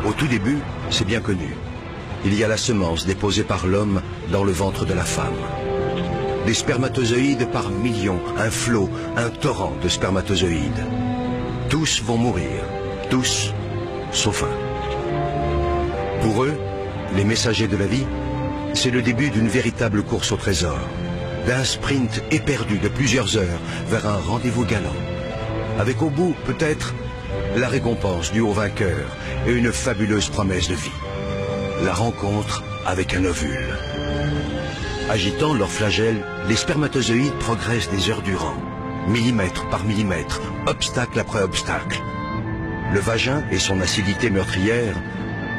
Au tout début, c'est bien connu. Il y a la semence déposée par l'homme dans le ventre de la femme. Des spermatozoïdes par millions, un flot, un torrent de spermatozoïdes. Tous vont mourir, tous, sauf un. Pour eux, les messagers de la vie, c'est le début d'une véritable course au trésor, d'un sprint éperdu de plusieurs heures vers un rendez-vous galant, avec au bout, peut-être, la récompense du haut vainqueur et une fabuleuse promesse de vie. La rencontre avec un ovule. Agitant leur flagelle, les spermatozoïdes progressent des heures durant, millimètre par millimètre, obstacle après obstacle. Le vagin et son acidité meurtrière,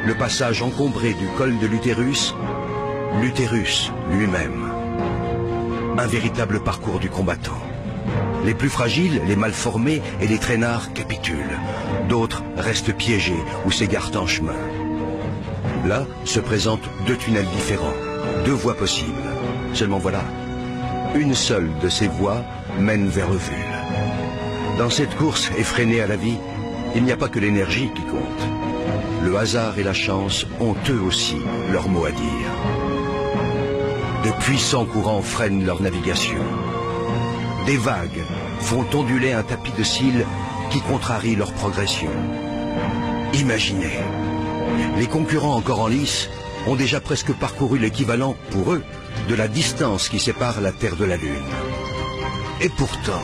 le passage encombré du col de l'utérus, l'utérus lui-même. Un véritable parcours du combattant. Les plus fragiles, les mal formés et les traînards capitulent. D'autres restent piégés ou s'égarent en chemin. Là se présentent deux tunnels différents, deux voies possibles. Seulement voilà, une seule de ces voies mène vers ovule. Dans cette course effrénée à la vie, il n'y a pas que l'énergie qui compte. Le hasard et la chance ont eux aussi leur mot à dire. De puissants courants freinent leur navigation. Des vagues font onduler un tapis de cils qui contrarie leur progression. Imaginez, les concurrents encore en lice ont déjà presque parcouru l'équivalent, pour eux, de la distance qui sépare la Terre de la Lune. Et pourtant,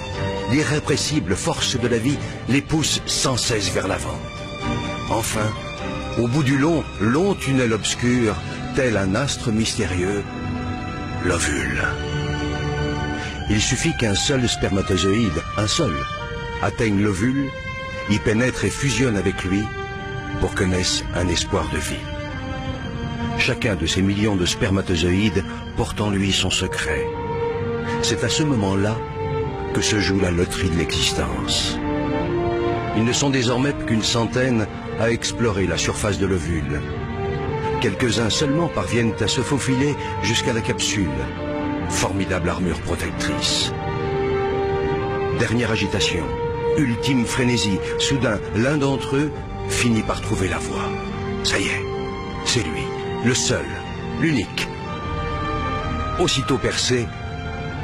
l'irrépressible force de la vie les pousse sans cesse vers l'avant. Enfin, au bout du long tunnel obscur, tel un astre mystérieux, l'ovule. Il suffit qu'un seul spermatozoïde, un seul, atteigne l'ovule, y pénètre et fusionne avec lui pour que naisse un espoir de vie. Chacun de ces millions de spermatozoïdes porte en lui son secret. C'est à ce moment-là que se joue la loterie de l'existence. Ils ne sont désormais qu'une centaine à explorer la surface de l'ovule. Quelques-uns seulement parviennent à se faufiler jusqu'à la capsule, formidable armure protectrice. Dernière agitation, ultime frénésie, soudain l'un d'entre eux finit par trouver la voie. Ça y est, c'est lui, le seul, l'unique. Aussitôt percé,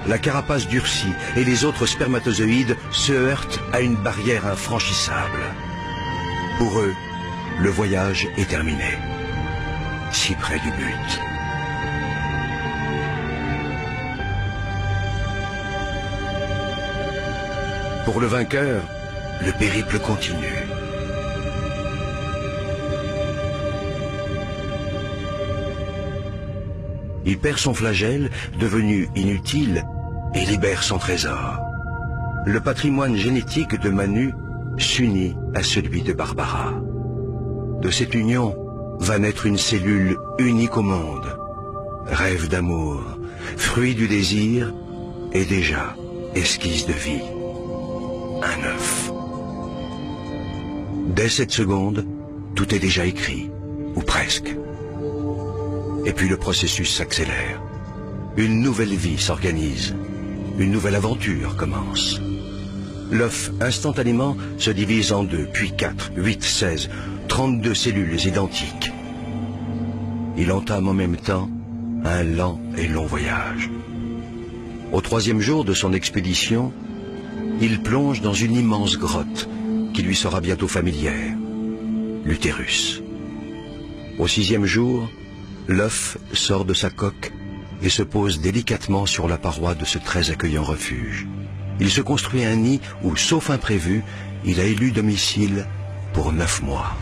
la carapace durcit et les autres spermatozoïdes se heurtent à une barrière infranchissable. Pour eux, le voyage est terminé. Si près du but. Pour le vainqueur, le périple continue. Il perd son flagelle, devenu inutile, et libère son trésor. Le patrimoine génétique de Manu s'unit à celui de Barbara. De cette union va naître une cellule unique au monde. Rêve d'amour, fruit du désir, et déjà esquisse de vie. Un œuf. Dès cette seconde, tout est déjà écrit, ou presque. Et puis le processus s'accélère. Une nouvelle vie s'organise. Une nouvelle aventure commence. L'œuf, instantanément, se divise en 2, puis 4, 8, 16, 32 cellules identiques. Il entame en même temps un lent et long voyage. Au 3e jour de son expédition, il plonge dans une immense grotte qui lui sera bientôt familière, l'utérus. Au 6e jour, l'œuf sort de sa coque et se pose délicatement sur la paroi de ce très accueillant refuge. Il se construit un nid où, sauf imprévu, il a élu domicile pour 9 mois.